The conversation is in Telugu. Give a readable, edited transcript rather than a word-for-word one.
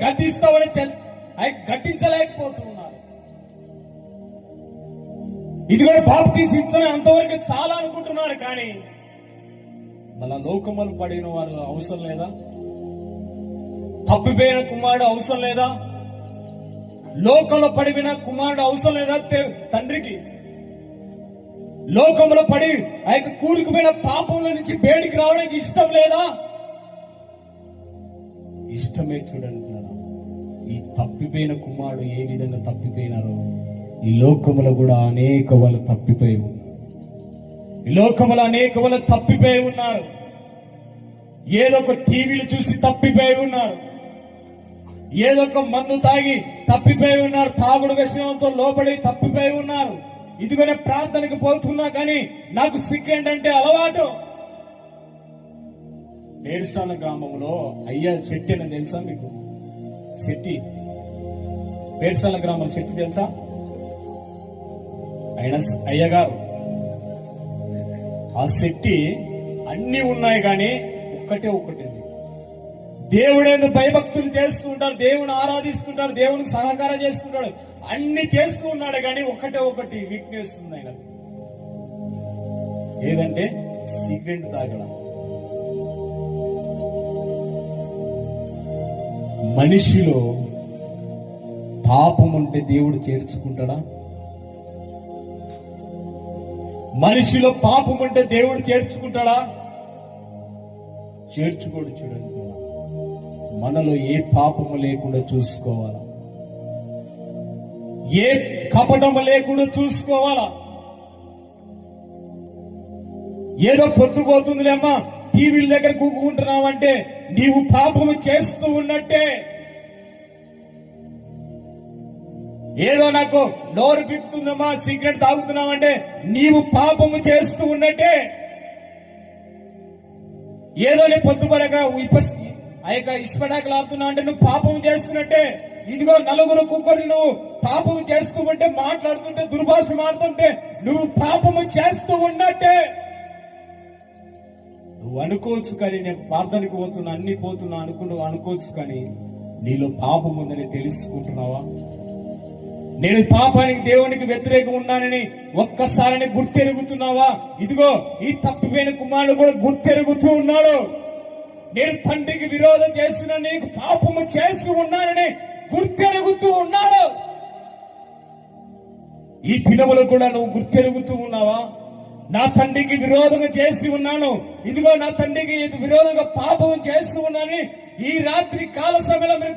గద్దిస్తామని గద్దించలేకపోతున్నారు. ఇదిగో బాప్తీసు ఇస్తున్న అంతవరకు చాలా అనుకుంటున్నారు. కానీ మళ్ళా లోకములు పడిన వారు అవసరం లేదా? తప్పిపోయిన కుమారుడు అవసరం లేదా? లోకంలో పడిపోయిన కుమారుడు అవసరం లేదా? తండ్రికి లోకంలో పడి ఆ యొక్క కూరుకుపోయిన పాపంలో నుంచి బయటికి రావడానికి ఇష్టం లేదా? ఇష్టమే. చూడండి, ఈ తప్పిపోయిన కుమారుడు ఏ విధంగా తప్పిపోయినారో ఈ లోకములో కూడా అనేక వాళ్ళు తప్పిపోయి ఉన్నారు. ఈ లోకములో అనేక వాళ్ళు తప్పిపోయి ఉన్నారు. ఏదో ఒక టీవీలు చూసి తప్పిపోయి ఉన్నారు. ఏదో ఒక మందు తాగి తప్పిపోయి ఉన్నారు. తాగుడు వ్యసనంతో లోబడి తప్పిపోయి ఉన్నారు. ఇదిగోనే ప్రార్థనకు పోతున్నా కానీ నాకు సిగ్గు ఏంటంటే అలవాటు. ఏడుసాన గ్రామంలో అయ్యా శెట్టి అని తెలుసా మీకు? శెట్టి, పేర్సాల గ్రామం శెట్టి తెలుసా? ఆయన అయ్యగారు. ఆ శెట్టి అన్ని ఉన్నాయి కానీ ఒక్కటే దేవుడేందుకు భయభక్తులు చేస్తూ ఉంటారు, దేవుని ఆరాధిస్తుంటారు, దేవునికి సహకారం చేస్తుంటాడు, అన్ని చేస్తూ ఉన్నాడు. కానీ ఒకటి వీక్నెస్ ఉంది ఆయన. ఏదంటే సిగరెట్ తాగడం. మనిషిలో పాపం ఉంటే దేవుడు చేర్చుకుంటాడా? మనిషిలో పాపం ఉంటే దేవుడు చేర్చుకుంటాడా? చేర్చుకోడు. చూడండి, మనలో ఏ పాపము లేకుండా చూసుకోవాలా, ఏ కపటము లేకుండా చూసుకోవాలా. ఏదో పొద్దుపోతుందిలేమ్మా టీవీల దగ్గర కూకుంటున్నావంటే నీవు పాపము చేస్తూ ఉన్నట్టే. ఏదో నాకు నోరు పిప్పుతుందమ్మా సిగరెట్ తాగుతున్నావంటే నీవు పాపము చేస్తూ ఉన్నట్టే. ఏదో నీ పొద్దుపరక ఆ యొక్క ఇసుపటాకులు ఆడుతున్నావు అంటే నువ్వు పాపం చేస్తున్నట్టే. ఇదిగో నలుగురు కూకొని నువ్వు పాపము చేస్తూ ఉంటే, మాట్లాడుతుంటే, దుర్భాష మాడుతుంటే నువ్వు పాపము చేస్తూ ఉన్నట్టే. నువ్వు అనుకోవచ్చు కానీ నేను ప్రార్థనకు పోతున్నా, అన్ని పోతున్నా అనుకోవచ్చు కానీ నీలో పాపం ఉందని తెలుసుకుంటున్నావా? నేను పాపానికి దేవునికి వ్యతిరేకం ఉన్నానని ఒక్కసారిని గుర్తెరుగుతున్నావా? ఇదిగో ఈ తప్పిపోయిన కుమారుడు కూడా గుర్తెరుగుతూ ఉన్నాడు. నేను తండ్రికి విరోధం చేస్తున్నా, నీకు పాపము చేసి ఉన్నానని గుర్తెరుగుతూ ఉన్నాడు. ఈ దినములు కూడా నువ్వు గుర్తెరుగుతూ ఉన్నావా? నా తండ్రికి విరోధంగా చేసి ఉన్నాను, ఇదిగో నా తండ్రికి విరోధంగా పాపం చేస్తూ ఉన్నానని ఈ రాత్రి కాల సమయంలో మీరు